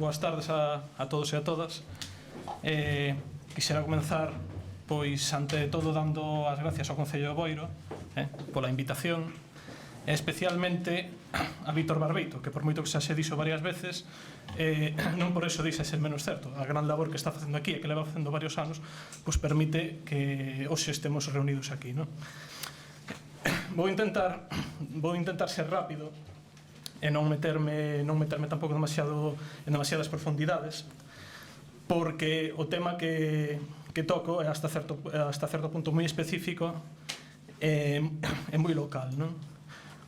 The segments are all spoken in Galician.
boas tardes a todos e a todas. Quixera comenzar, pois, ante todo, dando as gracias ao Concello de Boiro pola invitación, e especialmente a Víctor Barbeito, que por moito que xa se dixo varias veces, non por eso dixe ser menos certo. A gran labor que está facendo aquí e que leva facendo varios anos, pois permite que hoxe estemos reunidos aquí, non? Vou intentar ser rápido e non meterme tampouco en demasiadas profundidades, porque o tema que toco é hasta certo punto moi específico e moi local, non?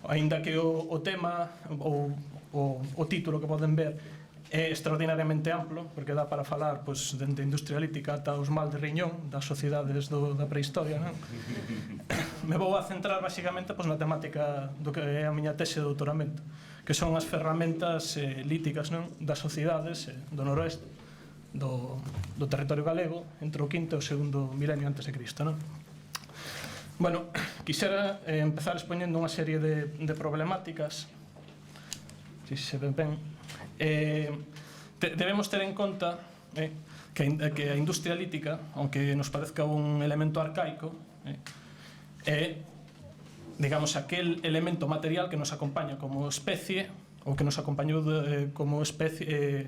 Aínda que o tema ou o título que poden ver é extraordinariamente amplo, porque dá para falar dende a industria lítica ata os mal de riñón das sociedades da prehistoria, non? Me vou a centrar basicamente na temática do que é a miña tese de doutoramento, que son as ferramentas líticas, non, das sociedades do noroeste do territorio galego entre o quinto e o segundo milenio antes de Cristo, non? Bueno, quixera empezar expoñendo unha serie de problemáticas, se se ven ben. Debemos ter en conta que a industria lítica, aunque nos parezca un elemento arcaico, é, digamos, aquel elemento material que nos acompaña como especie, ou que nos acompañou como especie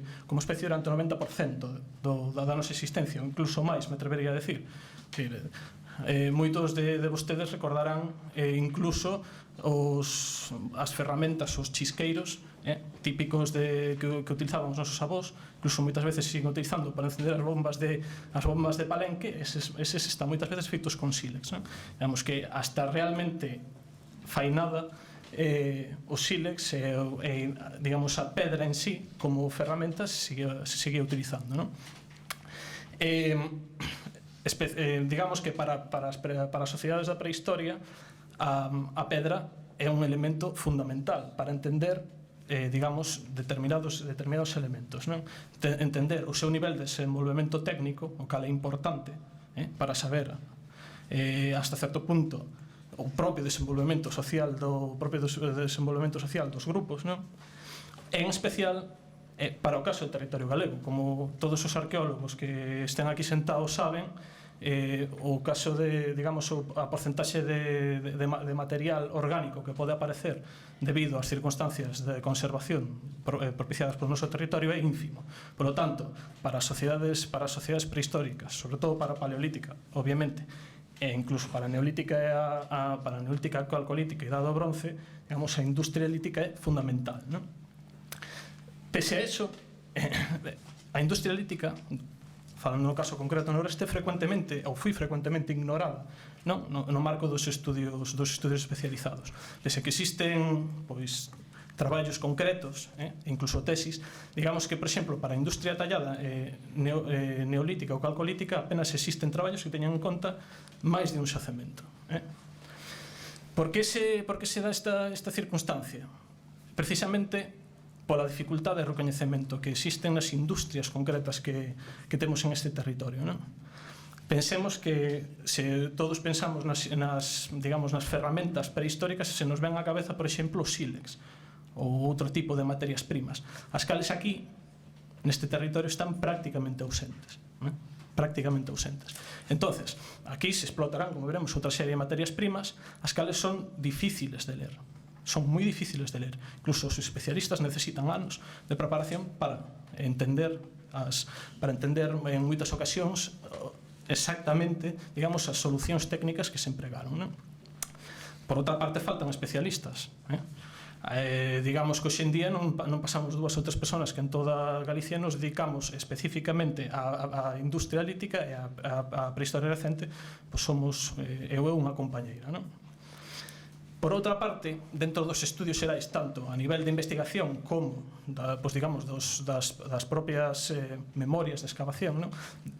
durante o 90% da nosa existencia, ou incluso máis, me atrevería a decir. Moitos de vostedes recordarán incluso as ferramentas, os chisqueiros típicos que utilizaban os nosos avós, incluso moitas veces siguen utilizando para encender as bombas de palenque. Eses están moitas veces feitos con sílex, non? Digamos que hasta realmente fai nada o sílex e digamos a pedra en sí como ferramenta se sigue utilizando, non? Digamos que para as sociedades da prehistoria a pedra é un elemento fundamental para entender digamos determinados elementos, non? Entender o seu nivel de desenvolvemento técnico, o cal é importante para saber hasta certo punto o propio desenvolvemento social dos grupos, non? En especial para o caso do territorio galego, como todos os arqueólogos que estén aquí sentados saben, o caso de, digamos, a porcentaxe de material orgánico que pode aparecer debido ás circunstancias de conservación propiciadas polo noso territorio é ínfimo. Por lo tanto, para as sociedades prehistóricas, sobre todo para a paleolítica, obviamente, e incluso para a neolítica e para a neolítica calcolítica e dado bronce, digamos, a industria lítica é fundamental, non? Pese a eso, a industria lítica, falando no caso concreto noroeste, foi frecuentemente ignorada, non? No marco dos estudios especializados. Pese a que existen, pois, traballos concretos, incluso tesis, digamos que, por exemplo, para a industria tallada neolítica ou calcolítica apenas existen traballos que teñan en conta máis de un xacemento. Por que se dá esta circunstancia? Precisamente pola dificultade de recoñecemento que existen nas industrias concretas que temos en este territorio, non? Pensemos que se todos pensamos nas ferramentas prehistóricas, se nos ven á cabeza, por exemplo, o sílex ou outro tipo de materias primas, as cales aquí neste territorio están prácticamente ausentes, prácticamente ausentes. Entonces, aquí se explotarán, como veremos, outra serie de materias primas, as cales son difíciles de ler, son moi difíciles de ler. Incluso os especialistas necesitan anos de preparación para entender en moitas ocasións exactamente, digamos, as solucións técnicas que se empregaron, non? Por outra parte, faltan especialistas, digamos que hoxe en día non pasamos 2 ou 3 persoas que en toda Galicia nos dedicamos especificamente á industria lítica e á prehistoria recente, pois somos eu e unha compañeira, non? Por outra parte, dentro dos estudios xerais, tanto a nivel de investigación como das propias memorias de excavación, non?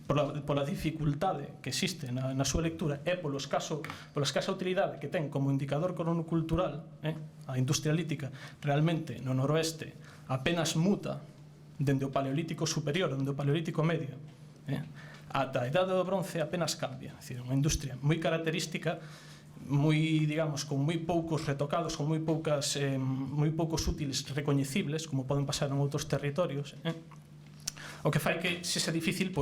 Pola dificultade que existe na súa lectura e pola escasa utilidade que ten como indicador cronocultural, a industria lítica realmente no noroeste apenas muta dende o paleolítico superior, dende o paleolítico medio, ata a idade do bronce apenas cambia. É dicir, unha industria moi característica, moi, digamos, con moi poucos retocados, con moi poucos útiles recoñecibles, como poden pasar en outros territorios, O que fai que se sea difícil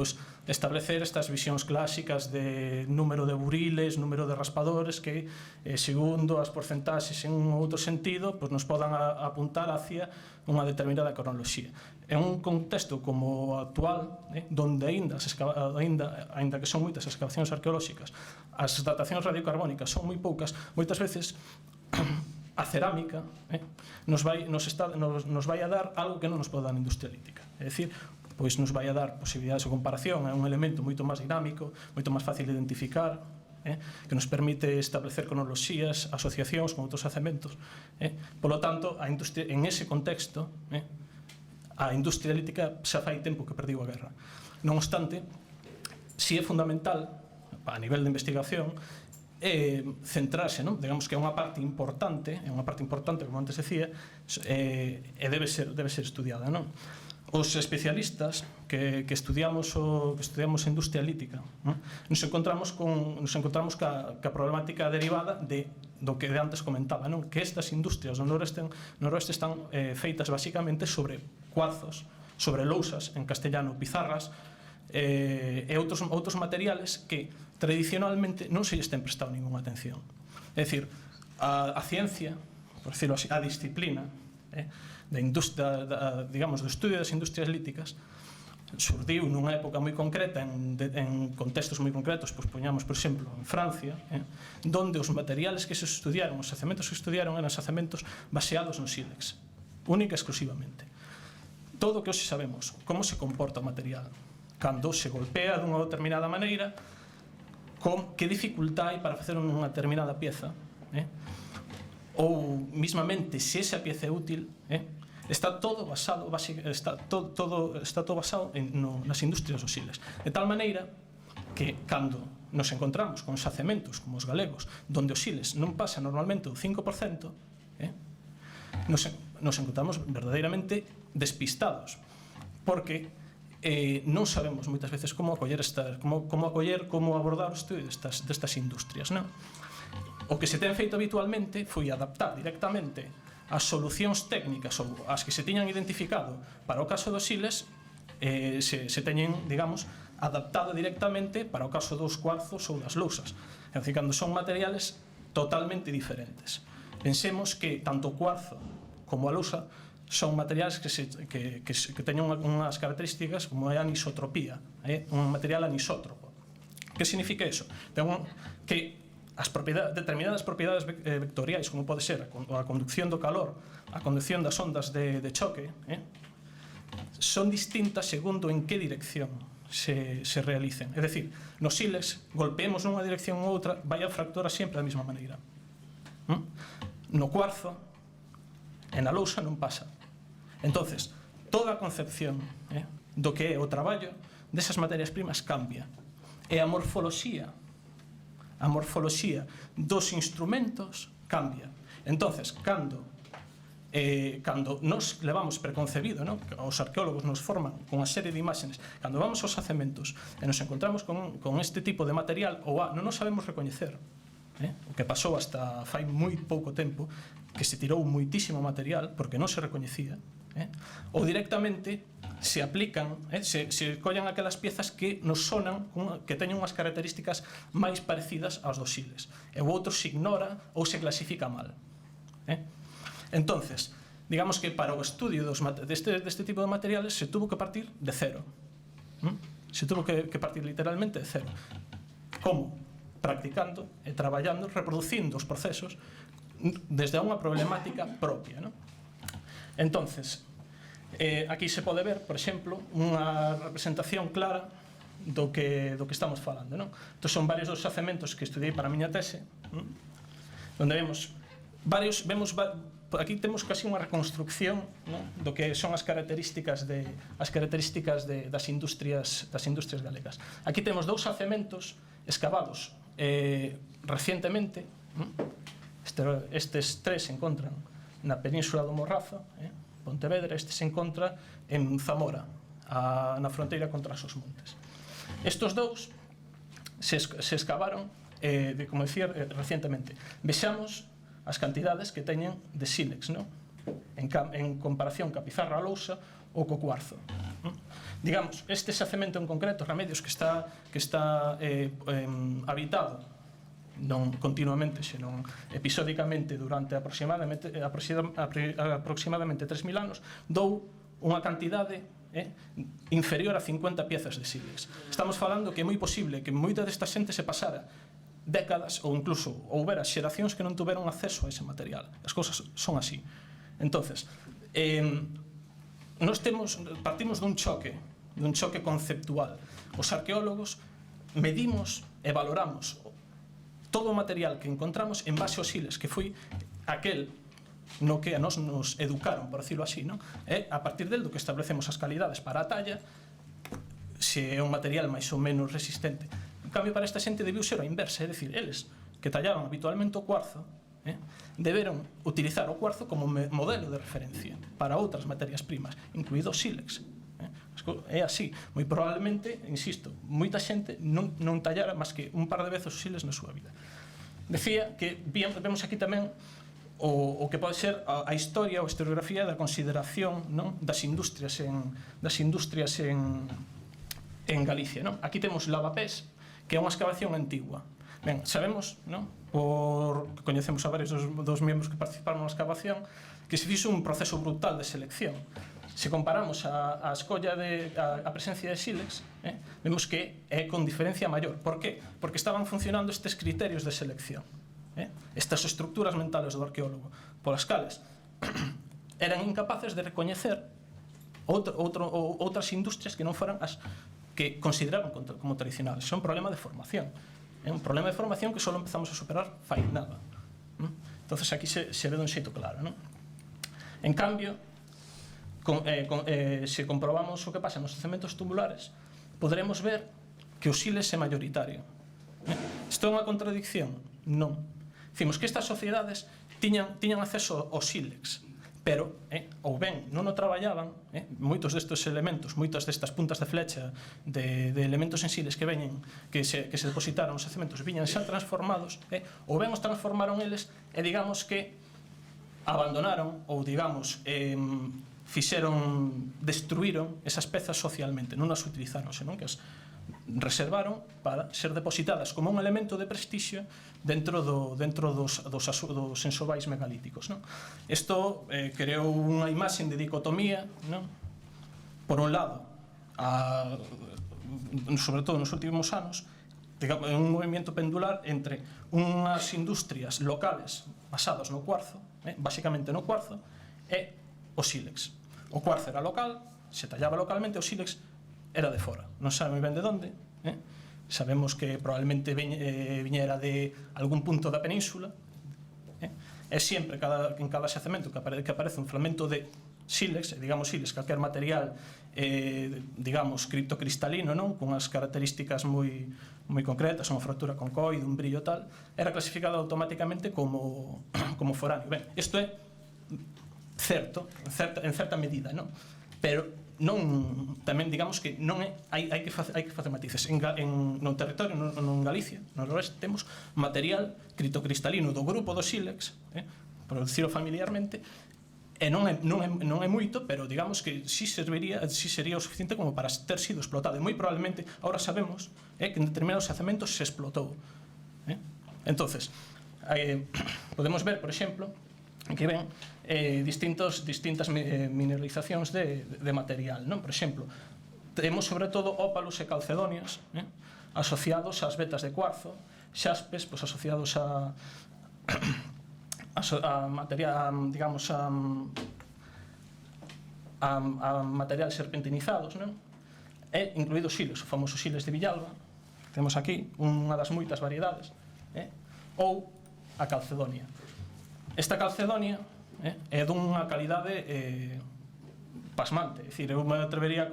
establecer estas visións clásicas de número de buriles, número de raspadores que, segundo as porcentaxes en un ou outro sentido, nos podan apuntar hacia unha determinada cronoloxía. En un contexto como o actual, donde aínda que son moitas as excavacións arqueolóxicas, as datacións radiocarbónicas son moi poucas, moitas veces a cerámica nos vai a dar algo que non nos pode dar a industria lítica. É dicir, nos vai a dar posibilidades de comparación, é un elemento moito máis dinámico, moito máis fácil de identificar, que nos permite establecer cronoloxías, asociacións con outros yacementos. Polo tanto, en ese contexto, a industria lítica xa fai tempo que perdiu a guerra. Non obstante, si é fundamental, a nivel de investigación, centrarse, digamos que é unha parte importante, como antes decía, e debe ser estudiada. Os especialistas que estudiamos a industria lítica nos encontramos ca problemática derivada do que antes comentaba, que estas industrias do noroeste están feitas basicamente sobre cuarzos, sobre lousas, en castellano pizarras, e outros materiales que tradicionalmente non se lles ten prestado ninguna atención. É dicir, a ciencia, por decirlo así, a disciplina digamos, do estudio das industrias líticas surdiu nunha época moi concreta, en contextos moi concretos, poñamos, por exemplo, en Francia, donde os materiales que se estudiaron, os yacementos que estudiaron eran yacementos baseados no sílex, única e exclusivamente. Todo o que hoxe sabemos, como se comporta o material, cando se golpea dunha determinada maneira, que dificultad hai para facer unha determinada pieza, ou mismamente se esa pieza é útil, está todo basado nas industrias dos sílex, de tal maneira que cando nos encontramos con xacementos como os galegos, donde o sílex non pasa normalmente o 5%, nos encontramos verdadeiramente despistados, porque non sabemos moitas veces como abordar o estudio destas industrias. O que se ten feito habitualmente foi adaptar directamente as solucións técnicas ou as que se tiñan identificado para o caso dos sílex, se teñen, digamos, adaptado directamente para o caso dos cuarzos ou das lousas. É dicir, cando son materiales totalmente diferentes. Pensemos que tanto o cuarzo como a lousa son materiales que teñen unhas características como é a anisotropía, un material anisótropo. Que significa iso? Que determinadas propiedades vectoriais, como pode ser a conducción do calor, a conducción das ondas de choque, son distintas segundo en que dirección se realicen. É dicir, nos sílex, golpeemos nunha dirección ou outra, vai a fractura sempre da mesma maneira. No cuarzo, e na lousa non pasa. Entonces, toda a concepción do que é o traballo desas materias primas cambia. E a morfoloxía dos instrumentos cambia. Entonces, cando nos levamos preconcebido, os arqueólogos nos forman con unha serie de imágenes, cando vamos aos yacementos e nos encontramos con este tipo de material, ou non nos sabemos recoñecer, o que pasou hasta fai moi pouco tempo, que se tirou moitísimo material porque non se recoñecía, ou directamente se aplican, se collan aquelas piezas que nos sonan, que teñen unhas características máis parecidas aos dos sílex, e o outro se ignora ou se clasifica mal. Entonces, digamos que para o estudio deste tipo de materiales se tuvo que partir de cero. Se tuvo que partir literalmente de cero. Como? Practicando e traballando, reproducindo os procesos desde unha problemática propia. Entonces, aquí se pode ver, por exemplo, unha representación clara do que estamos falando. Entón, son varios dos yacementos que estudiei para a miña tese, onde vemos aquí temos casi unha reconstrucción do que son as características das industrias galegas. Aquí temos dous yacementos escavados recientemente. Estes tres se encontran na península do Morrazo, Pontevedra. Este se encontra en Zamora, na fronteira contra os Montes. Estos dous se escavaron, como dicía, recientemente. Vexamos as cantidades que teñen de sílex, en comparación ca pizarra lousa ou co cuarzo. digamos, este xacemento en concreto, Remedios, que está habitado non continuamente, senón episódicamente durante aproximadamente 3.000 anos, dou unha cantidade inferior a 50 piezas de sílex. Estamos falando que é moi posible que moita desta xente se pasara décadas ou incluso houbera xeracións que non tuveron acceso a ese material. As cousas son así. Entonces, nós partimos dun choque conceptual. Os arqueólogos medimos e valoramos todo o material que encontramos en base aos sílex, que foi aquel no que a nos educaron, por decirlo así, non? E a partir del do que establecemos as calidades para a talla, se é un material máis ou menos resistente. En cambio, para esta xente debiu ser a inversa, é dicir, eles que tallaban habitualmente o cuarzo, deberon utilizar o cuarzo como modelo de referencia para outras materias primas, incluído o sílex. É así. Moi probablemente, insisto, moita xente non tallara máis que un par de veces os sílex na súa vida. Decía que vemos aquí tamén o que pode ser a historia ou a historiografía da consideración, non, das industrias en Galicia, non? Aquí temos Lavapés, que é unha excavación antigua. Ben, sabemos, non, porque coñecemos a varios dos membros que participaron na excavación, que se fixo un proceso brutal de selección. Se comparamos a escolla a presencia de sílex, vemos que é con diferencia maior. Por que? Porque estaban funcionando estes criterios de selección, estas estructuras mentales do arqueólogo, polas cales eran incapaces de recoñecer outras industrias que non foran as que consideraban como tradicionales. É un problema de formación. É un problema de formación que só empezamos a superar fai nada. Entonces aquí se ve dun xeito claro, non? En cambio, se comprobamos o que pasa nos xacementos tubulares, poderemos ver que o sílex é maioritario. Isto é unha contradicción? Non. Dicimos que estas sociedades tiñan acceso ao sílex, pero, ou ben, non o traballaban, moitos destes elementos, moitas destas puntas de flecha de elementos en sílex que veñen, que se depositaron nos xacementos, viñan xa transformados, ou ben os transformaron eles, e digamos que abandonaron, ou digamos, destruíron esas pezas socialmente, non as utilizaron, senón que as reservaron para ser depositadas como un elemento de prestixio dentro dos ensovais megalíticos, non? Isto creou unha imaxe de dicotomía, non? Por un lado, sobre todo nos últimos anos, un movimento pendular entre unhas industrias locales basadas no cuarzo, basicamente no cuarzo, e o sílex. O cuarzo era local, se tallaba localmente, o sílex era de fora. Non sabe moi ben de onde. Sabemos que probablemente viñera de algún punto da península. E sempre, en cada xacemento que aparece un fragmento de sílex, digamos sílex, calquer material, digamos, criptocristalino, non? Con as características moi concretas, unha fractura concoide, un brillo tal, era clasificado automáticamente como foráneo. Ben, isto é certo, en certa medida, non? Pero non, tamén digamos que non é, hai que facer matices. No territorio, en Galicia, no noroeste, temos material criptocristalino do grupo do sílex, por decirlo familiarmente, e non é moito, pero digamos que si sería o suficiente como para ter sido explotado. E moi probablemente, ahora sabemos que en determinados xacementos se explotou. Entonces, podemos ver, por exemplo, que ven distintas mineralizacións de material, non? Por exemplo, temos sobre todo ópalos e calcedonias asociados ás vetas de cuarzo, xaspes asociados a material, digamos, a materiales serpentinizados, non? E incluído sílex, o famoso sílex de Villalba, temos aquí unha das moitas variedades, ou a calcedonia. Esta calcedonia é dunha calidade pasmante, é dicir, eu me atrevería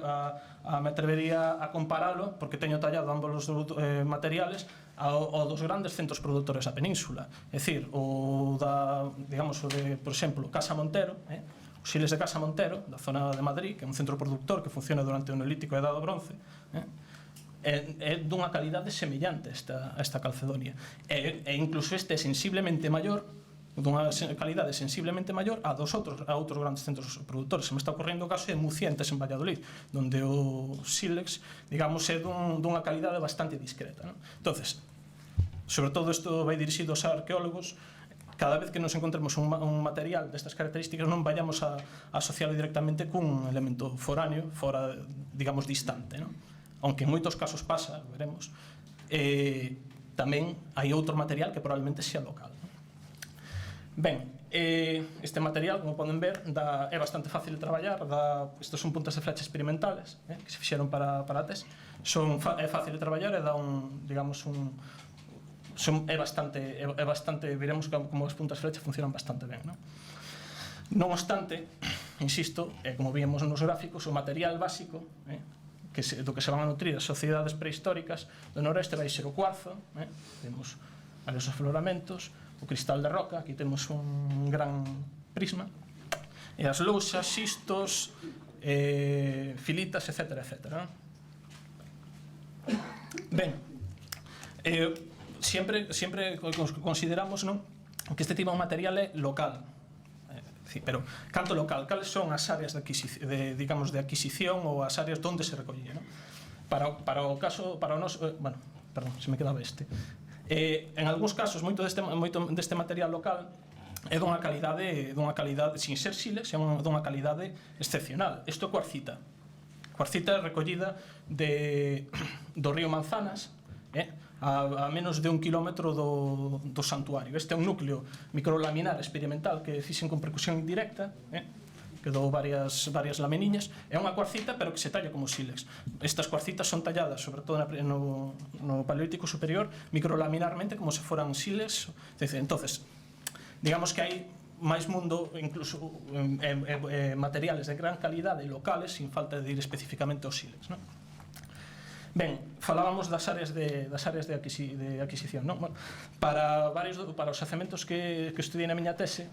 a comparalo, porque teño tallado ambos os materiales ao dos grandes centros produtores da península, é dicir, o da, digamos, o de, por exemplo, Casa Montero, os sílex de Casa Montero, da zona de Madrid, que é un centro produtor que funciona durante o Neolítico e a Edad do Bronce, é dunha calidade semellante a esta calcedonia, e incluso este é sensiblemente maior dunha calidade sensiblemente maior a outros grandes centros produtores. Se me está ocorrendo o caso de Mucientes en Valladolid, onde o sílex, digamos, é dunha calidade bastante discreta, non? Entonces, sobre todo isto vai dirixido aos arqueólogos. Cada vez que nos encontremos un material destas características non vayamos a asociarlo directamente cun elemento foráneo, fora, digamos, distante, non? Aunque en moitos casos pasa, veremos, tamén hai outro material que probablemente sea local. Ben, este material, como poden ver, é bastante fácil de traballar. Estes son puntas de flecha experimentales que se fixeron para a tese. É fácil de traballar e dá digamos, é bastante, veremos como as puntas de flecha funcionan bastante ben, non? Non obstante, insisto, como víamos nos gráficos, o material básico do que se van a nutrir as sociedades prehistóricas do noreste vai ser o cuarzo, temos varios afloramentos, o cristal de roca, aquí temos un gran prisma, e as lousas, xistos, filitas, etc. Ben, sempre consideramos que este tipo de material é local, pero canto local? Cales son as áreas de adquisición ou as áreas onde se recolle? Para o caso, para o noso, perdón, se me quedaba este. En algúns casos, moito deste material local é dunha calidade, sin ser sílex, é dunha calidade excepcional. Isto é cuarcita. Cuarcita recollida do río Manzanas, a menos de 1 kilómetro do santuario. Este é un núcleo microlaminar experimental que fixen con percusión indirecta, que dou varias laminiñas. É unha cuarcita, pero que se talla como sílex. Estas cuarcitas son talladas, sobre todo no Paleolítico superior, microlaminarmente, como se foran sílex. Entonces, digamos que hai máis mundo, incluso materiales de gran calidade locales, sin falta de ir especificamente aos sílex, non? Ben, falábamos das áreas de adquisición, non? Para os xacementos que estudei na miña tese,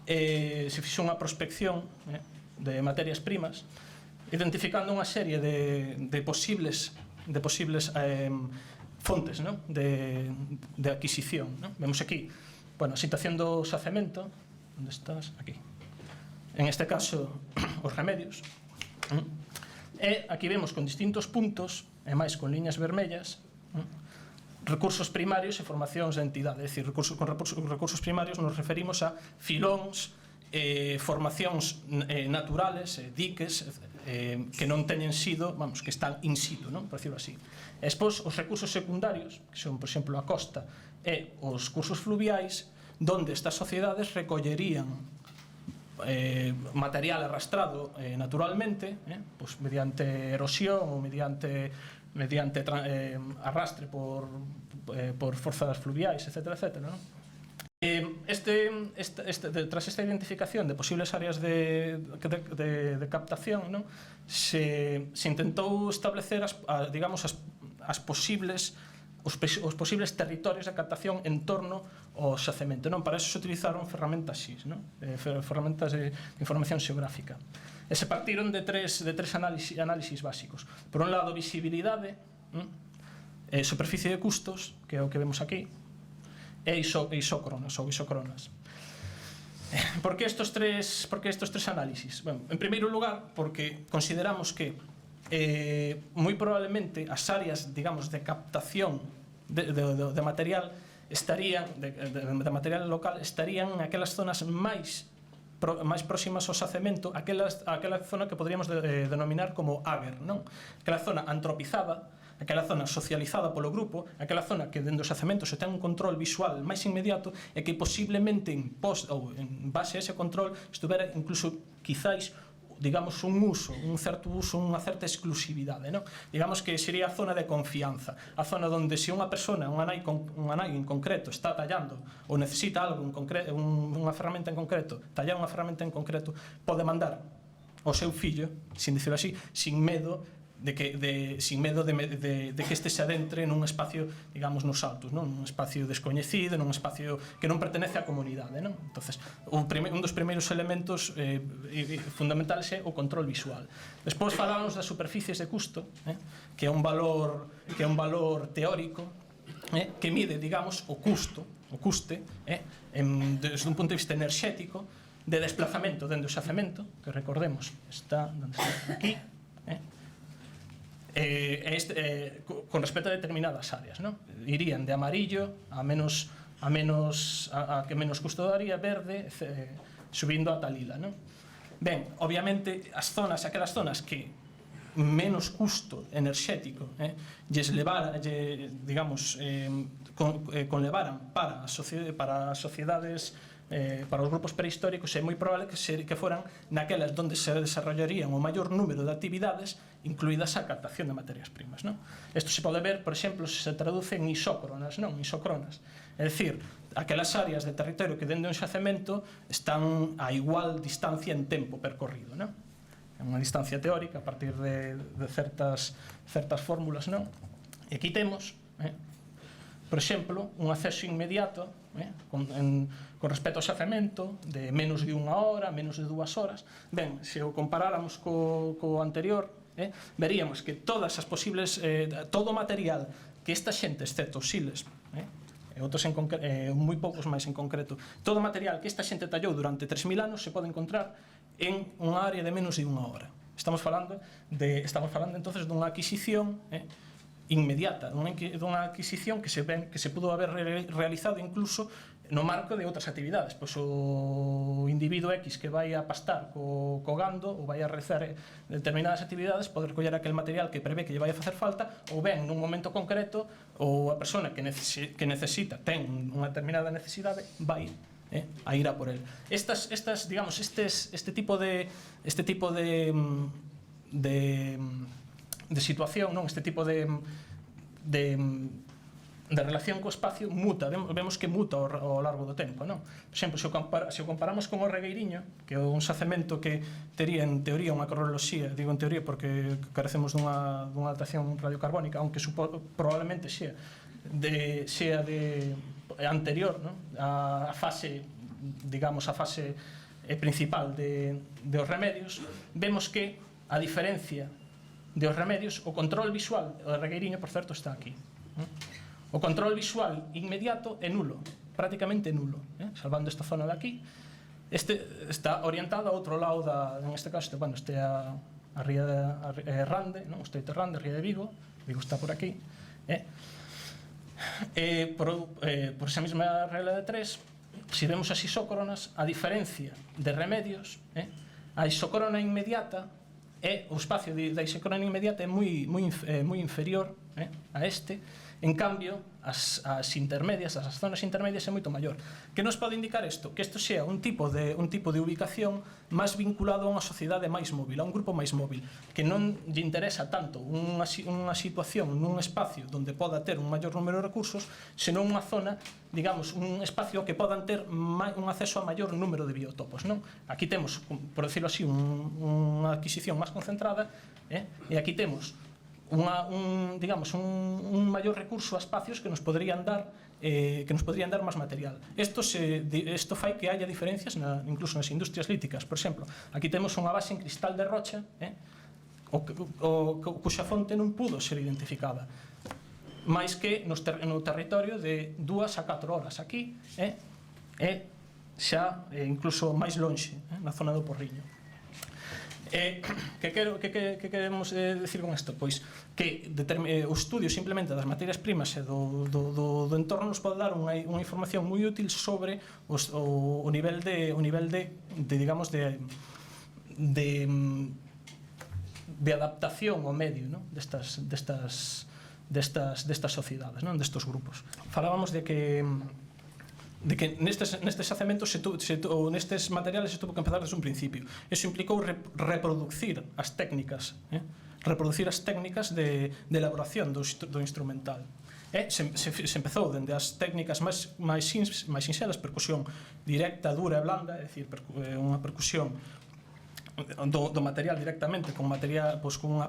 se fixou unha prospección de materias primas, identificando unha serie de posibles fontes de adquisición. Vemos aquí a situación do xacemento. Onde estás? Aquí. En este caso, os remedios. E aquí vemos con distintos puntos, e máis con liñas vermellas, recursos primarios e formacións de entidade. É dicir, con recursos primarios nos referimos a filóns, formacións naturales, diques, que non teñen sido, que están in situ, por decirlo así. E despois, os recursos secundarios, que son, por exemplo, a costa e os cursos fluviais, donde estas sociedades recollerían material arrastrado naturalmente, mediante erosión ou mediante arrastre por forzas fluviais, etc. Tras esta identificación de posibles áreas de captación, se intentou establecer os posibles territorios de captación en torno ao xacemento. Para eso se utilizaron ferramentas XIS, ferramentas de información xeográfica. E se partiron de tres análisis básicos. Por un lado, visibilidade, superficie de custos, que é o que vemos aquí, e isócronas ou isocronas. Por que estos tres análisis? En primeiro lugar, porque consideramos que moi probablemente as áreas, digamos, de captación de material de material local estarían aquelas zonas máis próximas ao xacemento, aquela zona que poderíamos denominar como áger, aquela zona antropizada, aquela zona socializada polo grupo, aquela zona que dentro do xacemento se ten un control visual máis inmediato e que posiblemente en base a ese control estuvera incluso quizáis digamos, un certo uso, unha certa exclusividade, digamos que sería a zona de confianza, a zona onde se unha persona, un nai en concreto está tallando ou necesita algo unha ferramenta en concreto, tallar unha ferramenta en concreto, pode mandar ao seu fillo, sin dicirlo así, sin medo de que este se adentre nun espacio, digamos, nos altos, nun espacio descoñecido, nun espacio que non pertenece á comunidade. Entonces, un dos primeiros elementos fundamentales é o control visual. Despois falábamos das superficies de custo, que é un valor teórico que mide, digamos, o custo o custe, desde un punto de vista enerxético, de desplazamento dentro do xacemento, que recordemos, está aquí, con respecto a determinadas áreas, non? Irían de amarillo a que menos custo daría, verde, subindo ata lila, non? Ben, obviamente, aquelas zonas que menos custo enerxético digamos, conlevaran para as sociedades, para os grupos prehistóricos, é moi probable que foran naquelas onde se desarrollarían o maior número de actividades, incluídas a captación de materias primas, non? Isto se pode ver, por exemplo, se se traduce en isócronas, non? Isócronas, é dicir, aquelas áreas de territorio que dende un xacemento están a igual distancia en tempo percorrido, non? É unha distancia teórica a partir de certas fórmulas, non? E aquí temos, por exemplo, un acceso inmediato con respecto ao xacemento de menos de unha hora, menos de 2 horas. Ben, se o comparáramos co anterior, veríamos que todas as posibles, todo o material que esta xente, excepto os siles, e outros moi poucos máis en concreto, todo o material que esta xente tallou durante 3.000 anos se pode encontrar en unha área de menos de unha hora. Estamos falando entonces dunha adquisición inmediata, dunha adquisición que se pudo haber realizado incluso no marco de outras actividades. Pois o individuo X que vai a pastar co gando ou vai a realizar determinadas actividades, poder coller aquel material que prevé que lle vai a facer falta, ou ben nun momento concreto, ou a persona que necesita, ten unha determinada necesidade, vai a ir a por el. Este tipo de situación, non, este tipo de relación co espacio muta, vemos que muta ao largo do tempo, non? Por exemplo, se o comparamos con o regueiriño, que é un xacemento que tería en teoría unha cronoloxía, digo en teoría porque carecemos dunha datación radiocarbónica, aunque probablemente sea anterior, non? A fase, digamos, a fase principal dos remedios, vemos que, a diferencia dos remedios, o control visual, o regueiriño, por certo, está aquí. O control visual inmediato é nulo, prácticamente nulo, salvando esta zona de aquí. Este está orientado a outro lado en este caso, este a ría de Rande, o Estreito de Rande, a ría de Vigo está por aquí. Por esa mesma regla de 3, se vemos as isócronas, a diferencia de remedios, a isócrona inmediata, o espacio da isócrona inmediata é moi inferior a este. En cambio, as zonas intermedias é moito maior. Que nos pode indicar isto? Que isto sea un tipo de ubicación máis vinculado a unha sociedade máis móvil, a un grupo máis móvil, que non lle interesa tanto unha situación nun espacio onde poda ter un maior número de recursos, senón unha zona, digamos, un espacio que podan ter un acceso a maior número de biotopos, non? Aquí temos, por decirlo así, unha adquisición máis concentrada, e aquí temos un maior recurso a espacios que nos poderían dar máis material. Isto fai que haya diferencias incluso nas industrias líticas. Por exemplo, aquí temos unha base en cristal de rocha cuxa fonte non pudo ser identificada, máis que no territorio de 2 a 4 horas. Aquí é xa incluso máis lonxe, na zona do Porriño. Que queremos decir con isto? Pois que o estudio simplemente das materias primas e do entorno nos pode dar unha información moi útil sobre o nivel de digamos de adaptación ao medio, non? destas sociedades, non? Destos grupos. Falábamos de que nestes xacementos ou nestes materiales se tuvo que empezar desde un principio. Iso implicou reproducir as técnicas de elaboración do instrumental. Se empezou dende as técnicas máis sinxelas, percusión directa, dura e blanda, é dicir, unha percusión do material directamente con unha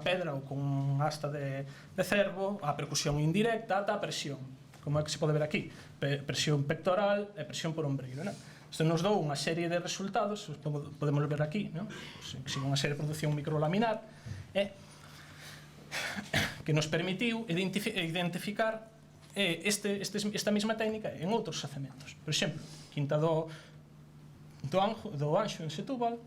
pedra ou con unha asta de cervo, a percusión indirecta ata a presión, como é que se pode ver aquí, presión pectoral e presión por ombreiro. Isto nos dou unha serie de resultados, podemos ver aquí, unha serie de produción microlaminar, que nos permitiu identificar esta mesma técnica en outros xacementos. Por exemplo, Quinta do Anxo en Setúbal,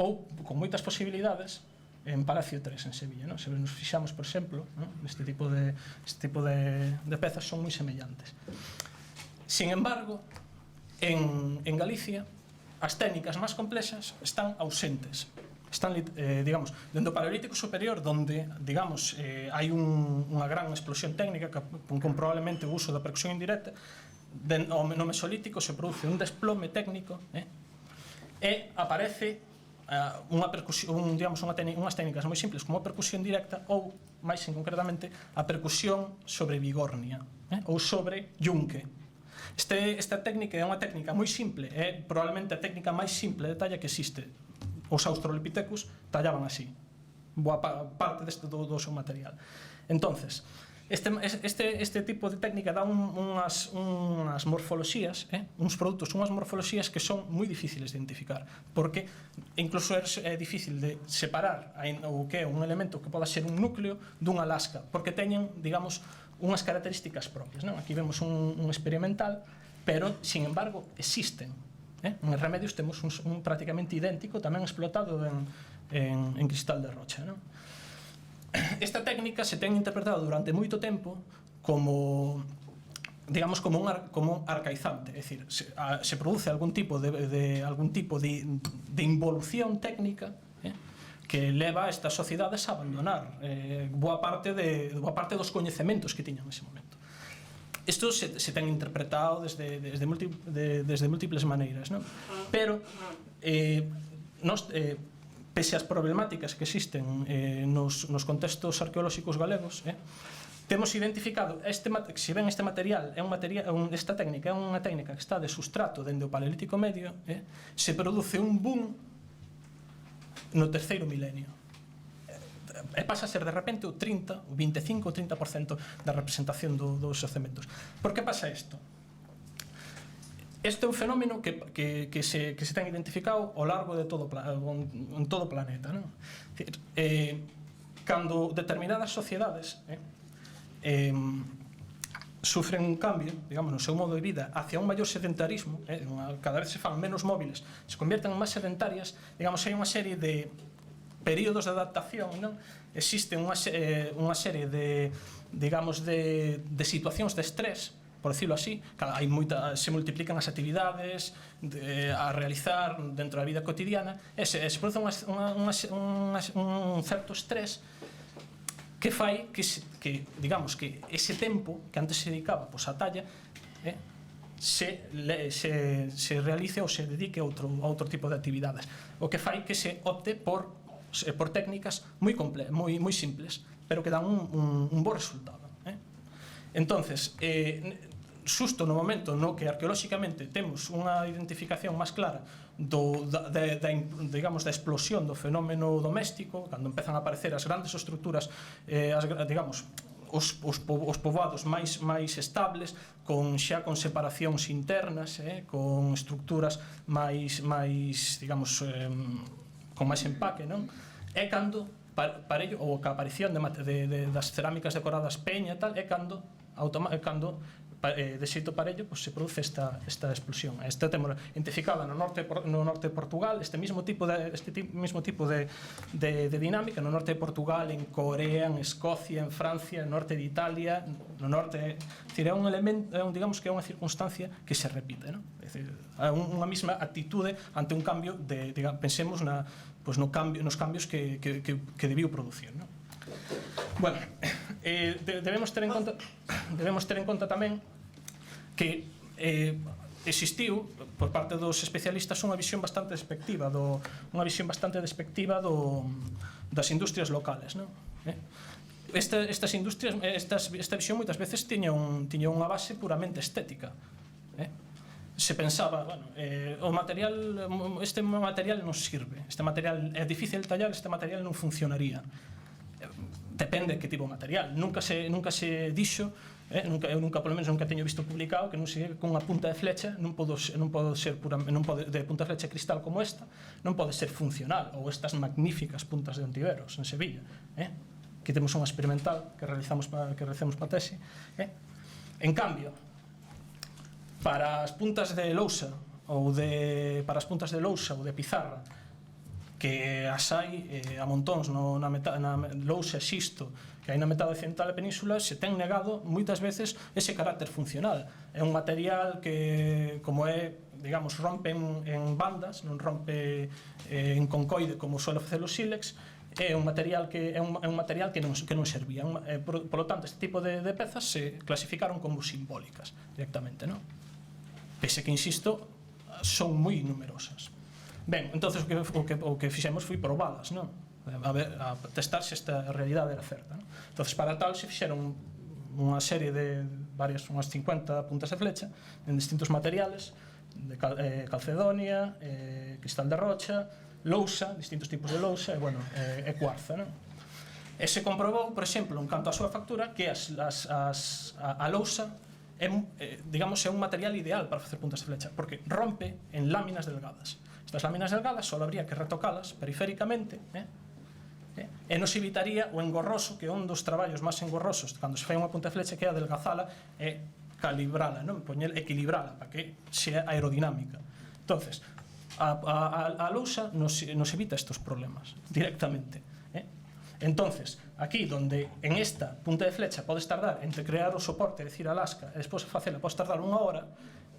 ou con moitas posibilidades en Palacio 3 en Sevilla. Se nos fixamos, por exemplo, este tipo de pezas son moi semellantes. Sin embargo, en Galicia as técnicas máis complexas están ausentes. Están, digamos, dentro do Paleolítico Superior, donde, digamos, hai unha gran explosión técnica con probablemente o uso da percusión indirecta. No Mesolítico se produce un desplome técnico e aparece unhas técnicas moi simples como a percusión directa ou, máis concretamente, a percusión sobre bigornia ou sobre yunque. Esta técnica é unha técnica moi simple, é probablemente a técnica máis simple de talla que existe. Os australopithecus tallaban así, boa parte do seu material. Entonces, este tipo de técnica dá unhas morfoloxías, uns produtos, unhas morfoloxías que son moi difíciles de identificar, porque incluso é difícil de separar o que é un elemento que poda ser un núcleo dunha lasca, porque teñen, digamos, unhas características propias. Aquí vemos un experimental, pero, sin embargo, existen. En Remedios temos un prácticamente idéntico, tamén explotado en cristal de rocha. Esta técnica se ten interpretado durante moito tempo como, digamos, como un arcaizante, é dicir, se produce algún tipo de involución técnica que leva a estas sociedades a abandonar boa parte dos coñecementos que tiñan nese momento. Isto se ten interpretado desde múltiples maneiras, pero pese ás problemáticas que existen nos contextos arqueolóxicos galegos, temos identificado, se ven este material, esta técnica é unha técnica que está de sustrato dende o Paleolítico Medio, se produce un boom no terceiro milenio. E pasa a ser de repente o 30, o 25 ou 30% da representación dos xacementos. Por que pasa isto? Este é un fenómeno que se ten identificado ao largo de todo o planeta. Cando determinadas sociedades sufren un cambio, digamos, no seu modo de vida hacia un maior sedentarismo, cada vez se fan menos móviles, se convierten en máis sedentarias, digamos, hai unha serie de períodos de adaptación, existe unha serie de, digamos, de situacións de estrés, por decirlo así, se multiplican as actividades a realizar dentro da vida cotidiana, e se produce un certo estrés que fai que, digamos, que ese tempo que antes se dedicaba á talla se realice ou se dedique a outro tipo de actividades, o que fai que se opte por técnicas moi simples, pero que dan un bo resultado. Entonces, xusto no momento no que arqueolóxicamente temos unha identificación máis clara digamos, da explosión do fenómeno doméstico, cando empezan a aparecer as grandes estruturas, digamos, os poboados máis estables, xa con separacións internas, con estruturas máis, digamos, con máis empaque, non? É cando, parello, ou a aparición das cerámicas decoradas peña e tal, é cando de xeito parello se produce esta explosión. Esta temos identificada no norte de Portugal, este mismo tipo de dinámica no norte de Portugal, en Corea, en Escocia, en Francia, no norte de Italia, no norte, é un elemento, digamos que é unha circunstancia que se repite, non? É dicir, unha mesma actitude ante un cambio pensemos nos cambios que debiu producir, non? Bueno, debemos ter en conta tamén que existiu por parte dos especialistas unha visión bastante despectiva das industrias locales, non? Estas industrias, esta visión moitas veces tiña unha base puramente estética. Se pensaba, este material non sirve, este material é difícil de tallar, este material non funcionaría. Depende de que tipo de material. Nunca se dixo, eu polo menos nunca teño visto publicado que non se con unha punta de flecha non pode ser de punta de flecha cristal como esta, non pode ser funcional, ou estas magníficas puntas de Ontiveros en Sevilla, que aquí temos unha experimental que realizamos para a tese. En cambio, para as puntas de lousa ou de pizarra, que as hai a montóns na lousa e xisto que hai na metade occidental da península, se ten negado moitas veces ese carácter funcional. É un material que, como é, digamos, rompe en bandas, non rompe en concoide como suele facer os sílex, é un material que non servía. Polo tanto, este tipo de pezas se clasificaron como simbólicas directamente, non? Pese que, insisto, son moi numerosas. Ben, entonces o que fixemos foi probalas, non? A testar se esta realidade era certa, non? Entonces, para tal, se fixeron unha serie de unhas 50 puntas de flecha en distintos materiales, de calcedonia, cristal de rocha, lousa, distintos tipos de lousa e cuarza, non? E se comprobou, por exemplo, en canto á súa factura, que a lousa digamos, é un material ideal para facer puntas de flecha, porque rompe en láminas delgadas. Estas láminas delgadas só habría que retocalas periféricamente, e nos evitaría o engorroso, que é un dos traballos máis engorrosos cando se fai unha punta de flecha, que é adelgazala e calibrala, non? Equilibrala para que sea aerodinámica. Entonces, a lousa nos evita estos problemas directamente. Entonces, aquí donde en esta punta de flecha podes tardar entre crear o soporte, é dicir, a lasca, e despois facela podes tardar 1 hora,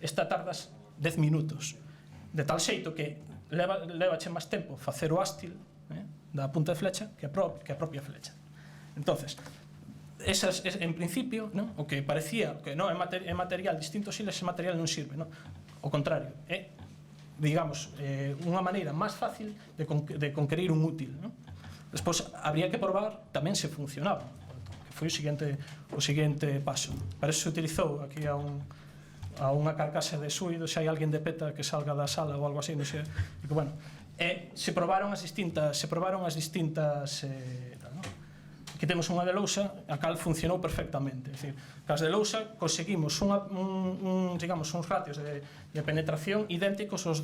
esta tardas 10 minutos. De tal xeito que levache máis tempo facer o ástil da punta de flecha que a propia flecha. Entonces, esas, en principio, non? O que parecía que non é material distinto, si ese material non sirve, non? O contrario, é, digamos, unha maneira máis fácil de conquerir un útil, non? Despois, habría que probar tamén se funcionaba, que foi o seguinte paso. Para eso se utilizou aquí a unha carcasa de suido, se hai alguén de peta que salga da sala ou algo así, non sei, e que, bueno, se probaron as distintas aquí temos unha de lousa, a cal funcionou perfectamente, é dicir, cas de lousa conseguimos digamos, uns ratios de penetración idénticos aos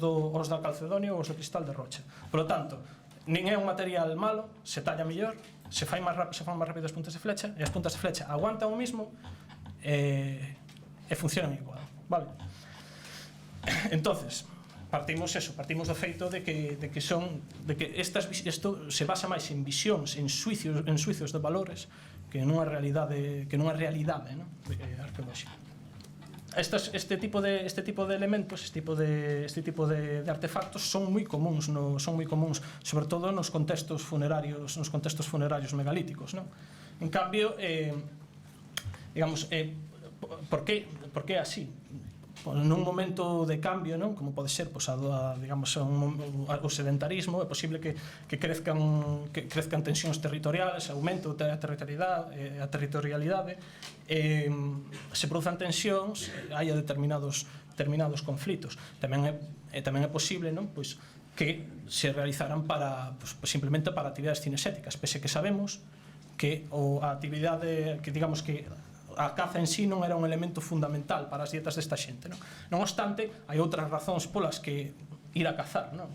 da calcedonia ou aos do cristal de rocha. Por lo tanto, nin é un material malo, se talla mellor, se fan máis rápido as puntas de flecha, e as puntas de flecha aguantan o mismo e funcionan igual, vale? Entonces, partimos do feito de que isto se basa máis en visións, en suicios de valores que nunha realidade arqueolóxica. Este tipo de elementos, este tipo de artefactos son moi comuns, sobre todo nos contextos funerarios megalíticos, non? En cambio, digamos, por que é así? Nun momento de cambio, non? Como pode ser, digamos, o sedentarismo, é posible que crezcan tensións territoriales, aumente a territorialidade, se produzan tensións, haya determinados conflitos. Tamén é posible, non? Pois que se realizaran simplemente para actividades cineséticas, pese que sabemos que a actividade, que digamos que a caza en sí non era un elemento fundamental para as dietas desta xente, non? Non obstante, hai outras razóns polas que ir a cazar, non?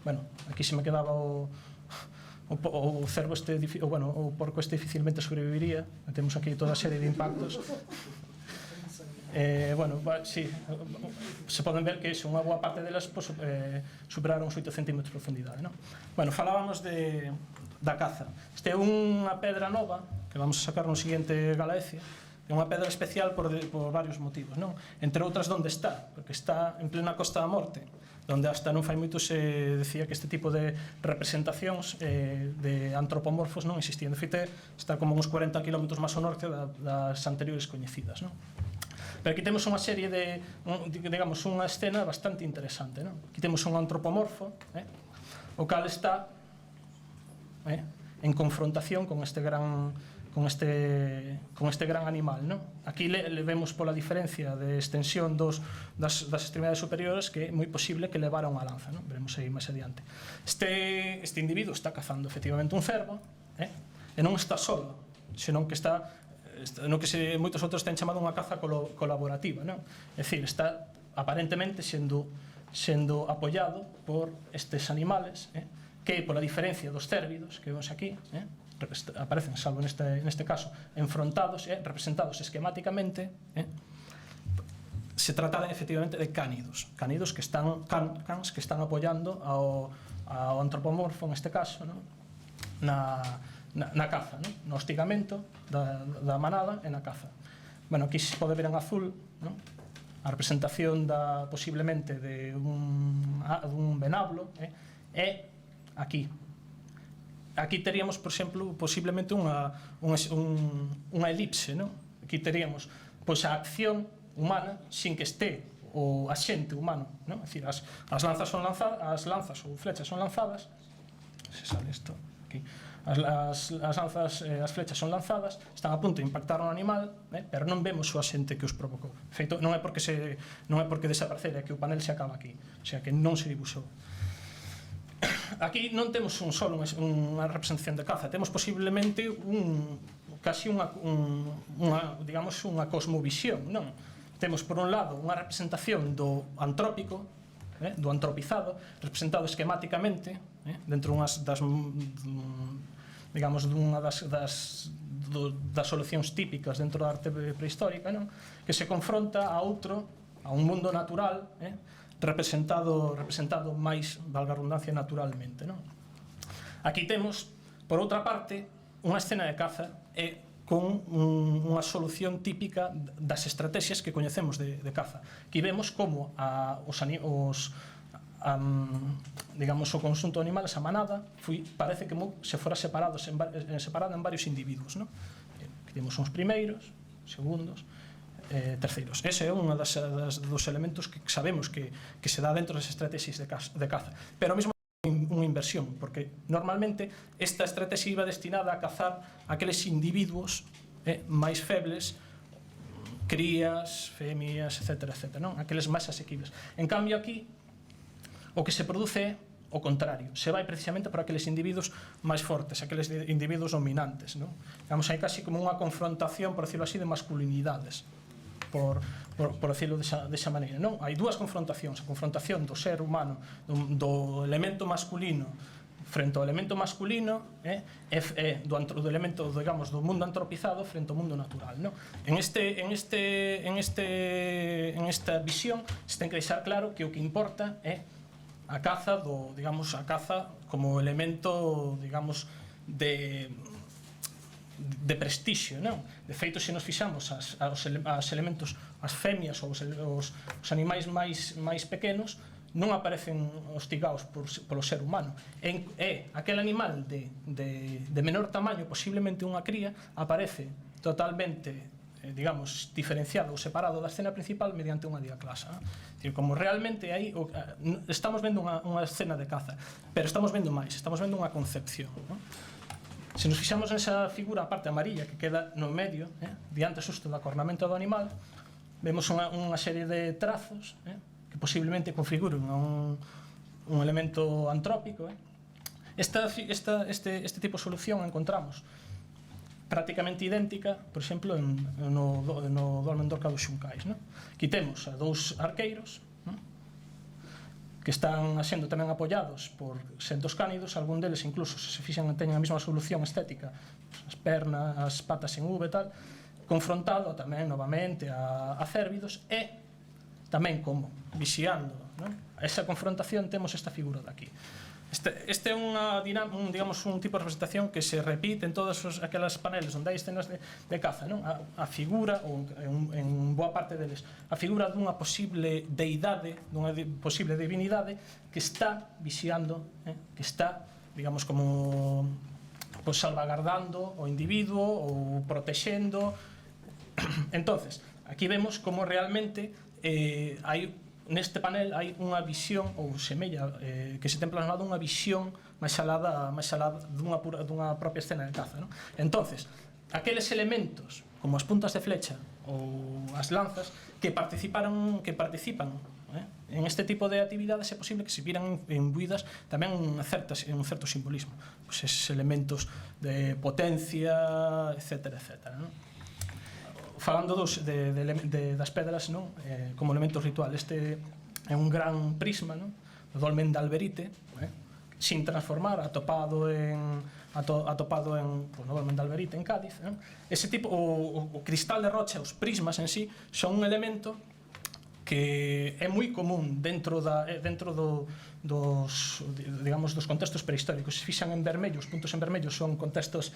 Bueno, aquí se me quedaba o cervo o porco dificilmente sobreviviría, temos aquí toda a serie de impactos. Bueno, sí, se poden ver que unha boa parte delas superaron os 8 centímetros de profundidade, non? Bueno, falábamos da caza. Este é unha pedra nova que vamos a sacar no seguinte Galaecia. É unha pedra especial por varios motivos, non? Entre outras, onde está, porque está en plena Costa da Morte, onde hasta non fai moito se decía que este tipo de representacións de antropomorfos non existían. De feito, está como uns 40 km máis ao norte das anteriores coñecidas, non? Pero aquí temos unha serie de, digamos, unha escena bastante interesante, non? Aquí temos un antropomorfo, o cal está en confrontación con este gran animal, non? Aquí le vemos pola diferencia de extensión das extremidades superiores que é moi posible que levara unha lanza, non? Veremos aí máis adiante. Este individuo está cazando efectivamente un cervo, e non está solo, senón que está no que moitos outros ten chamado unha caza colaborativa, non? É dicir, está aparentemente sendo apoiado por estes animales, que pola diferencia dos cérvidos que vemos aquí, aparecen, salvo neste caso, enfrontados, representados esquemáticamente, se trata efectivamente de cánidos que están apoiando ao antropomorfo, neste caso, na caza, no hostigamento da manada e na caza. Bueno, aquí se pode ver en azul a representación posiblemente de un venablo, e aquí teríamos, por exemplo, posiblemente unha elipse. Aquí teríamos a acción humana sin que este o axente humano. É dicir, as lanzas ou flechas son lanzadas, se sale isto aquí, as flechas son lanzadas, están a punto de impactar un animal, pero non vemos o axente que os provocou. Feito, non é porque desaparecer, é que o panel se acaba aquí, o sea, que non se dibuixou. Aquí non temos solo unha representación de caza, temos posiblemente casi unha cosmovisión, non? Temos, por un lado, unha representación do antrópico, do antropizado, representado esquemáticamente, dentro dunha das solucións típicas dentro da arte prehistórica, que se confronta a un mundo natural, representado máis, valga a redundancia, naturalmente. Aquí temos, por outra parte, unha escena de caza con unha solución típica das estrategias que coñecemos de caza. Aquí vemos como o conxunto de animales, a manada, parece que se fora separada en varios individuos. Aquí temos uns primeiros, segundos, terceiros. Ese é un dos elementos que sabemos que se dá dentro das estrategias de caza, pero ao mesmo unha inversión, porque normalmente esta estrategia iba destinada a cazar aqueles individuos máis febles, crías, femias, etc., aqueles máis asequibles. En cambio, aquí o que se produce é o contrario, se vai precisamente por aqueles individuos máis fortes, aqueles individuos dominantes. Digamos, hai casi como unha confrontación, por decirlo así, de masculinidades, por decirlo desa maneira. Hai dúas confrontacións, a confrontación do ser humano, do elemento masculino frente ao elemento masculino, do elemento, digamos, do mundo antropizado frente ao mundo natural. En esta visión se ten que deixar claro que o que importa é a caza como elemento, digamos, de prestixio. De feito, se nos fixamos as elementos, as femias ou os animais máis pequenos, non aparecen hostigados polo ser humano. É aquel animal de menor tamaño, posiblemente unha cría, aparece totalmente, digamos, diferenciado ou separado da escena principal mediante unha diaclasa. Como realmente aí estamos vendo unha escena de caza, pero estamos vendo máis, estamos vendo unha concepción. Se nos fixamos nesa figura, a parte amarilla que queda no medio, diante xusto da cornamenta do animal, vemos unha serie de trazos que posiblemente configuren un elemento antrópico. Este tipo de solución encontramos prácticamente idéntica, por exemplo, no Dolmen Dorca dos Xuncais. Aquí temos a dous arqueiros que están sendo tamén apoiados por xentos cánidos, algún deles incluso se fixan teñen a mesma solución estética, as pernas, as patas en V e tal, confrontado tamén novamente a cérvidos, e tamén como vixiando esa confrontación temos esta figura de aquí. Este é un tipo de representación que se repite en todas aquelas paneles onde hai escenas de caza. A figura, ou en boa parte deles, a figura dunha posible deidade, dunha posible divinidade que está vixiando, que está, digamos, como salvagardando o individuo ou protexendo. Entonces, aquí vemos como realmente neste panel hai unha visión, ou semella que se ten plasmado unha visión máis alada dunha propia escena de caza. Entonces, aqueles elementos, como as puntas de flecha ou as lanzas, que participan en este tipo de actividades, é posible que se viran imbuídas tamén un certo simbolismo. Eses elementos de potencia, etc. Falando das pedras como elementos ritual, este é un gran prisma, o Dolmen de Alberite, sin transformar, atopado en Nova Mendalberite, en Cádiz. Ese tipo, o cristal de rocha, os prismas en sí, son un elemento que é moi común dentro dos contextos prehistóricos. Se fixan en vermello, os puntos en vermello son contextos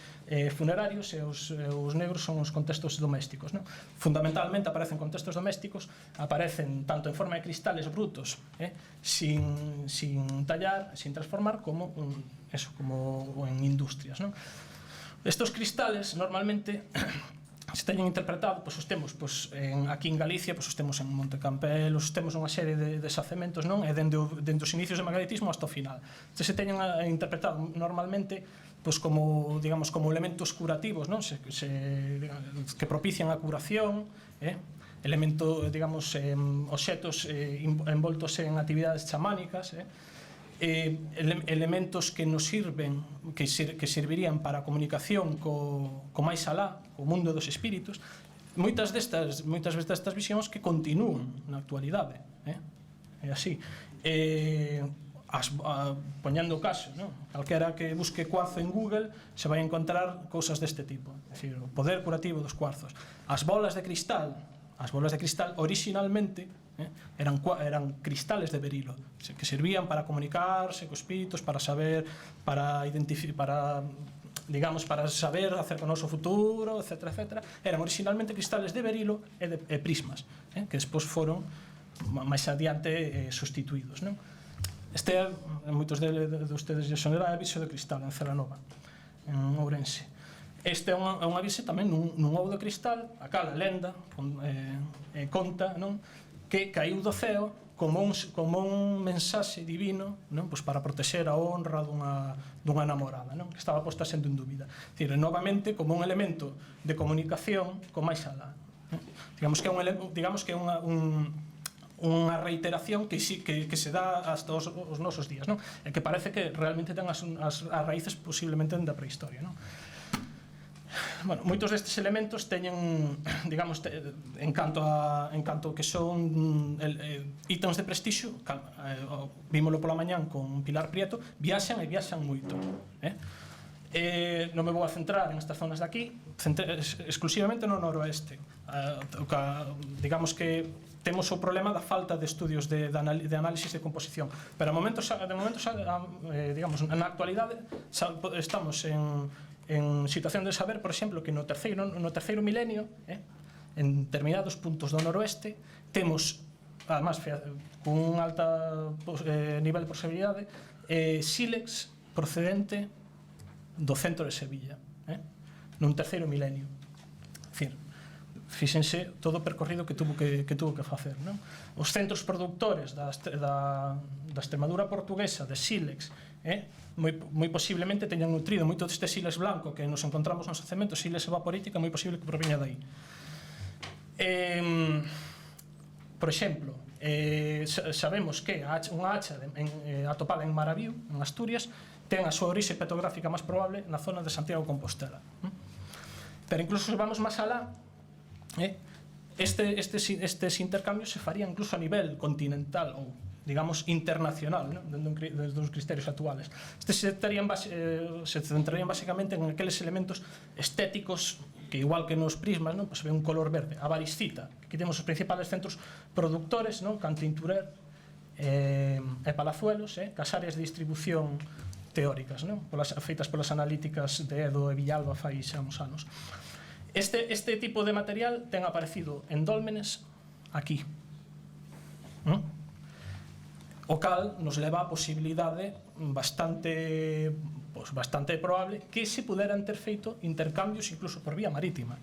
funerarios e os negros son os contextos domésticos. Fundamentalmente aparecen contextos domésticos, aparecen tanto en forma de cristales brutos, sin tallar, sin transformar, como en industrias. Estos cristales normalmente se teñen interpretado, os temos aquí en Galicia, os temos en Monte Campelo, os temos unha serie de xacementos, e dende os inicios do megalitismo hasta o final. Se teñen interpretado normalmente como elementos curativos, que propician a curación, elementos, obxetos envoltos en actividades chamánicas, elementos que nos sirven, que servirían para a comunicación co máis alá, co mundo dos espíritus. Moitas destas visións que continúan na actualidade. É así. Poñendo o caso, calquera que busque cuarzo en Google se vai encontrar cousas deste tipo. É dicir, o poder curativo dos cuarzos. As bolas de cristal originalmente eran cristales de berilo que servían para comunicarse co espíritus, para saber, para saber acerca do noso futuro, etc. Eran originalmente cristales de berilo e prismas, que despois foron máis adiante sustituídos. Este, moitos de ustedes lle sonará, é viso de cristal en Celanova, en Ourense. Este é unha vise tamén nun ovo de cristal, a cal a lenda conta que caiu do ceo como un mensaxe divino para protexer a honra dunha namorada, que estaba posta sendo en dúbida. Novamente, como un elemento de comunicación con máis alá. Digamos que é unha reiteración que se dá hasta os nosos días, e que parece que realmente ten as raíces posiblemente da prehistoria. Moitos destes elementos teñen, en canto que son ítems de prestixio, vímolo pola mañán con Pilar Prieto, viaxan moito. Non me vou a centrar en estas zonas de aquí, exclusivamente no noroeste. Digamos que temos o problema da falta de estudios de análisis de composición, pero na actualidade estamos en situación de saber, por exemplo, que no terceiro milenio, en determinados puntos do noroeste, temos, además, con un alto nivel de posibilidade, sílex procedente do centro de Sevilla, nun terceiro milenio. Fíxense todo o percorrido que tuvo que facer. Os centros productores da Extremadura portuguesa de sílex, moi posiblemente teñan nutrido moito deste sílex blanco que nos encontramos nos xacementos, sílex evaporítica, moi posible que proviña dai. Por exemplo, sabemos que unha hacha atopada en Maraviu, en Asturias, ten a súa orixe petrográfica máis probable na zona de Santiago de Compostela. Pero incluso se vamos máis alá, estes intercambios se farían incluso a nivel continental ou, digamos, internacional, desde os critérios actuales. Estes se centrarían basicamente en aqueles elementos estéticos que, igual que nos prismas, ve un color verde. A variscita, aquí temos os principales centros productores, Cantinturer e Palazuelos, cas áreas de distribución teóricas, feitas polas analíticas de Edo e Villalba fai xa uns anos. Este tipo de material ten aparecido en dólmenes aquí, o cal nos leva a posibilidade bastante probable que se puderan ter feito intercambios incluso por vía marítima,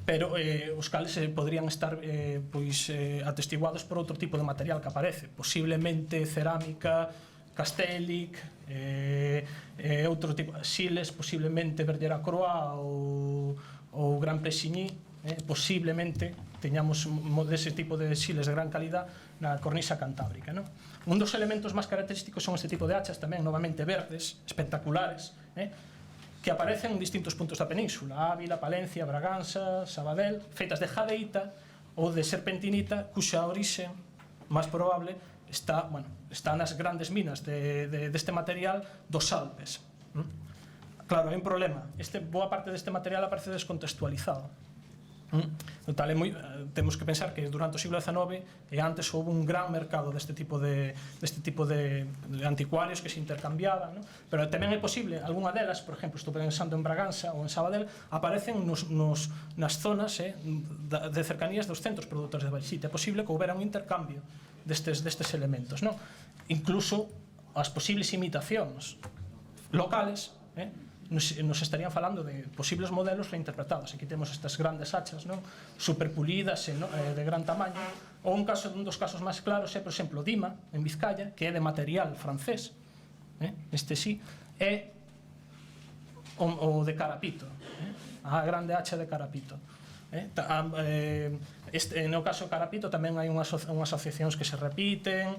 pero os cales podrían estar atestiguados por outro tipo de material que aparece, posiblemente cerámica, Castellic, outro tipo, Siles, posiblemente Bergerac Croix ou Gran Plexigny, posiblemente teñamos dese tipo de siles de gran calidad na cornisa cantábrica. Un dos elementos máis característicos son este tipo de hachas tamén, novamente verdes, espectaculares, que aparecen en distintos puntos da península, Ávila, Palencia, Braganza, Sabadell, feitas de jadeíta ou de serpentinita, cuxa orixe máis probable está está nas grandes minas deste material dos Alpes. Claro, hai un problema, boa parte deste material aparece descontextualizado. Temos que pensar que durante o siglo XIX e antes houve un gran mercado deste tipo de anticuarios que se intercambiaban, pero tamén é posible, algunha delas, por exemplo, estou pensando en Bragança ou en Sabadell, aparecen nas zonas de cercanías dos centros produtores de bauxita. É posible que houbera un intercambio destes elementos, incluso as posibles imitacións locales nos estarían falando de posibles modelos reinterpretados. Aquí temos estas grandes hachas superpulidas de gran tamaño, ou un dos casos máis claros é, por exemplo, Dima, en Vizcaya, que é de material francés, este sí, é o de Carapito, a grande hacha de Carapito. No caso Carapito tamén hai unhas asociacións que se repiten,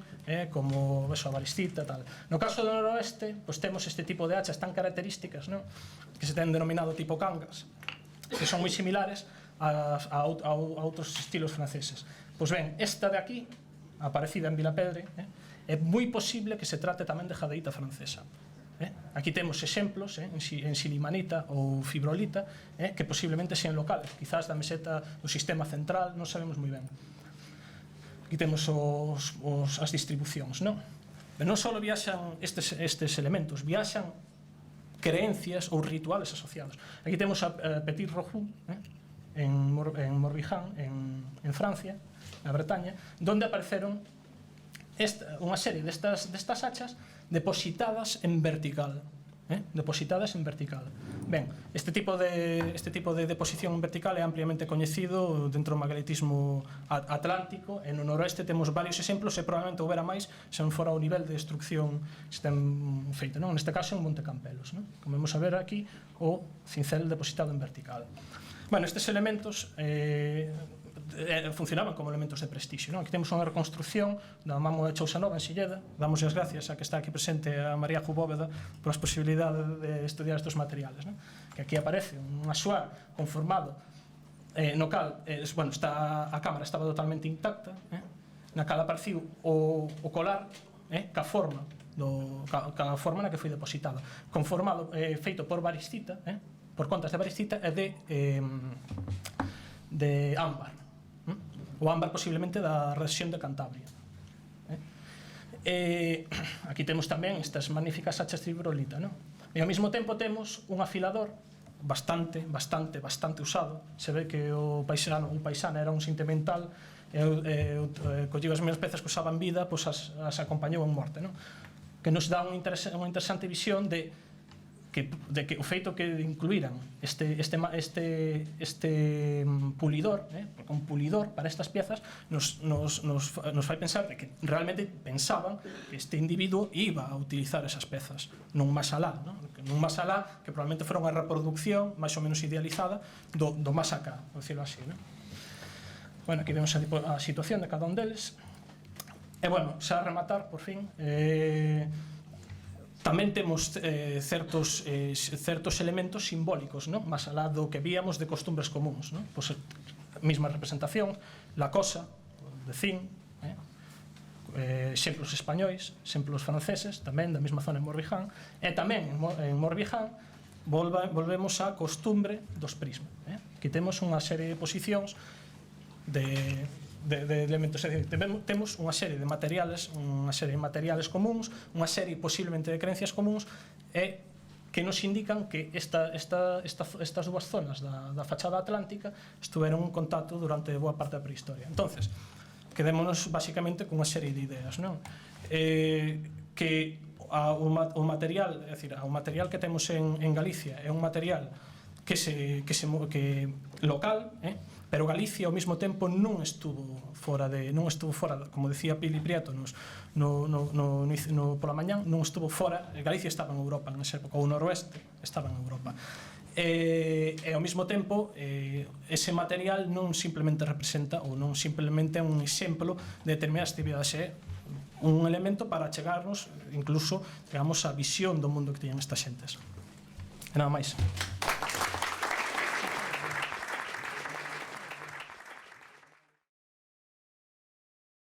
como a Baristita, tal. No caso do noroeste, temos este tipo de hachas tan características, que se ten denominado tipo cangas, que son moi similares a outros estilos franceses. Pois ben, esta de aquí, aparecida en Vilapedre, é moi posible que se trate tamén de jadeíta francesa. Aquí temos exemplos en silimanita ou fibrolita que posiblemente sean locales, quizás da meseta do sistema central, non sabemos moi ben. Aquí temos as distribucións, non só viaxan estes elementos, viaxan creencias ou rituales asociados. Aquí temos a Petit Roux en Morbihan, en Francia, na Bretaña, onde apareceron unha serie destas hachas depositadas en vertical. Ben, este tipo de deposición en vertical é ampliamente coñecido dentro do megalitismo atlántico, e no noroeste temos varios exemplos, e probablemente houbera máis se non fora o nivel de destrucción que se ten feito. Neste caso en Monte Campelos, como vemos a ver aquí, o cincel depositado en vertical. Estes elementos funcionaban como elementos de prestixio. Aquí temos unha reconstrucción da Mamo de Chousanova en Silleda. Damos as gracias a que está aquí presente a María Jubóveda por as posibilidades de estudiar estes materiales. Que aquí aparece un asuar conformado no cal a cámara estaba totalmente intacta, na cal apareciu o colar ca forma na que foi depositada, conformado, feito por Baristita, por contas de Baristita e de ámbar. O ámbar posiblemente da rexión de Cantabria. Aquí temos tamén estas magníficas hachas de fibrolita, e ao mesmo tempo temos un afilador bastante usado. Se ve que o paisano era un sentimental e colleu as mesmas pezas que usaba en vida, as acompañou en morte, que nos dá unha interesante visión de que o feito que incluíran este pulidor, porque un pulidor para estas piezas nos fai pensar de que realmente pensaban que este individuo iba a utilizar esas pezas nun más alá, que probablemente fora unha reproducción máis ou menos idealizada do más acá, por decirlo así. Aquí vemos a situación de cada un deles. E, xa a rematar, por fin, tamén temos certos elementos simbólicos, máis alá do que víamos de costumbres comuns. Mesma representación, la cosa, de Cin, exemplos españois, exemplos franceses, tamén da mesma zona en Morbihan, e tamén en Morbihan volvemos á costumbre dos prismas. Aquí temos unha serie de posicións de elementos, temos unha serie de materiales comuns, unha serie posiblemente de creencias comuns, e que nos indican que estas dúas zonas da fachada atlántica estuveron en contacto durante boa parte da prehistoria. Entonces, quedémonos basicamente con unha serie de ideas, que o material que temos en Galicia é un material que local, pero Galicia ao mesmo tempo non estuvo fora, como decía Pili Prieto pola mañán, non estuvo fora. Galicia estaba en Europa nesa época, o noroeste estaba en Europa, e ao mesmo tempo ese material non simplemente representa ou non simplemente é un exemplo de determinadas actividades, é un elemento para chegarnos incluso, digamos, a visión do mundo que teñen estas xentes. E nada máis.